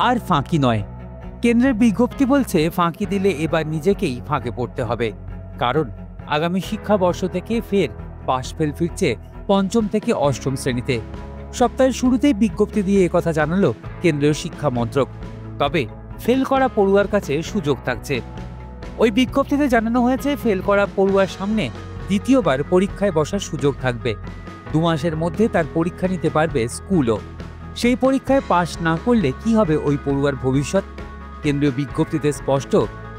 আর ফাঁকি নয়। কেন্দ্রের বিজ্ঞপ্তি বলছে ফাঁকি দিলে এবার নিজেকেই ফাঁকে পড়তে হবে, কারণ আগামী শিক্ষাবর্ষ থেকে ফের পাশ ফেল ফিরছে পঞ্চম থেকে অষ্টম শ্রেণীতে। সপ্তাহের শুরুতেই বিজ্ঞপ্তি দিয়ে একথা জানালো কেন্দ্রীয় শিক্ষা মন্ত্রক। তবে ফেল করা পড়ুয়ার কাছে সুযোগ থাকছে। ওই বিজ্ঞপ্তিতে জানানো হয়েছে ফেল করা পড়ুয়ার সামনে দ্বিতীয়বার পরীক্ষায় বসার সুযোগ থাকবে। 2 মাসের মধ্যে তার পরীক্ষা নিতে পারবে স্কুলও। সেই পরীক্ষায় পাশ না করলে কি হবে ওই পড়ুয়ার ভবিষ্যৎ? কেন্দ্রীয় বিজ্ঞপ্তিতে স্পষ্ট,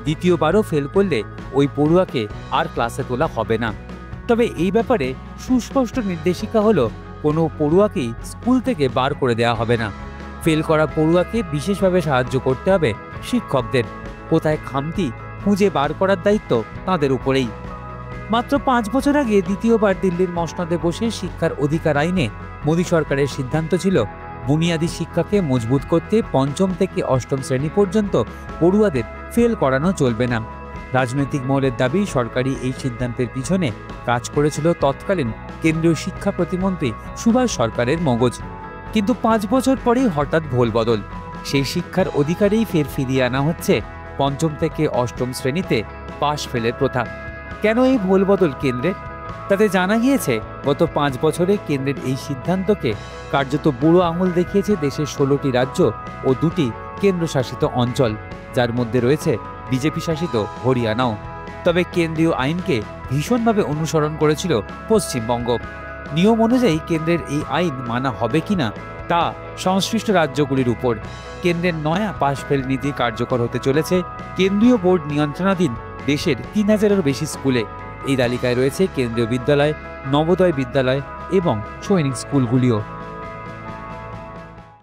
দ্বিতীয়বারও ফেল করলে ওই পড়ুয়াকে আর ক্লাসে তোলা হবে না। তবে এই ব্যাপারে সুস্পষ্ট নির্দেশিকা হলো কোনো পড়ুয়াকেই স্কুল থেকে বার করে দেওয়া হবে না। ফেল করা পড়ুয়াকে বিশেষভাবে সাহায্য করতে হবে শিক্ষকদের। কোথায় খামতি খুঁজে বার করার দায়িত্ব তাদের উপরেই। মাত্র 5 বছর আগে দ্বিতীয়বার দিল্লির মসনদে বসে শিক্ষার অধিকার আইনে মোদী সরকারের সিদ্ধান্ত ছিল বুনিয়াদী শিক্ষাকে মজবুত করতে পঞ্চম থেকে অষ্টম শ্রেণী পর্যন্ত পড়ুয়াদের ফেল করানো চলবে না। রাজনৈতিক মহলের দাবি, সরকারি এই সিদ্ধান্তের পিছনে কাজ করেছিল তৎকালীন কেন্দ্রীয় শিক্ষা প্রতিমন্ত্রী সুভাষ সরকারের মগজ। কিন্তু 5 বছর পরেই হঠাৎ ভোল বদল। সেই শিক্ষার অধিকারেই ফের ফিরিয়ে আনা হচ্ছে পঞ্চম থেকে অষ্টম শ্রেণীতে পাশ ফেলের প্রথা। কেন এই ভোল বদল কেন্দ্রের? তাতে জানা গিয়েছে গত 5 বছরে কেন্দ্রের এই সিদ্ধান্তকে কার্যত বুড়ো আঙুল দেখিয়েছে দেশের 16টি রাজ্য ও 2টি কেন্দ্রশাসিত অঞ্চল, যার মধ্যে রয়েছে বিজেপি শাসিত হরিয়ানাও। তবে কেন্দ্রীয় আইনকে ভীষণভাবে অনুসরণ করেছিল পশ্চিমবঙ্গ। নিয়ম অনুযায়ী কেন্দ্রের এই আইন মানা হবে কিনা তা সংশ্লিষ্ট রাজ্যগুলির উপর। কেন্দ্রের নয়া পাশ ফেল নীতি কার্যকর হতে চলেছে কেন্দ্রীয় বোর্ড নিয়ন্ত্রণাধীন দেশের 3000-এরও বেশি স্কুলে। এই তালিকায় রয়েছে কেন্দ্রীয় বিদ্যালয়, নবোদয় বিদ্যালয় এবং সৈনিক স্কুলগুলিও।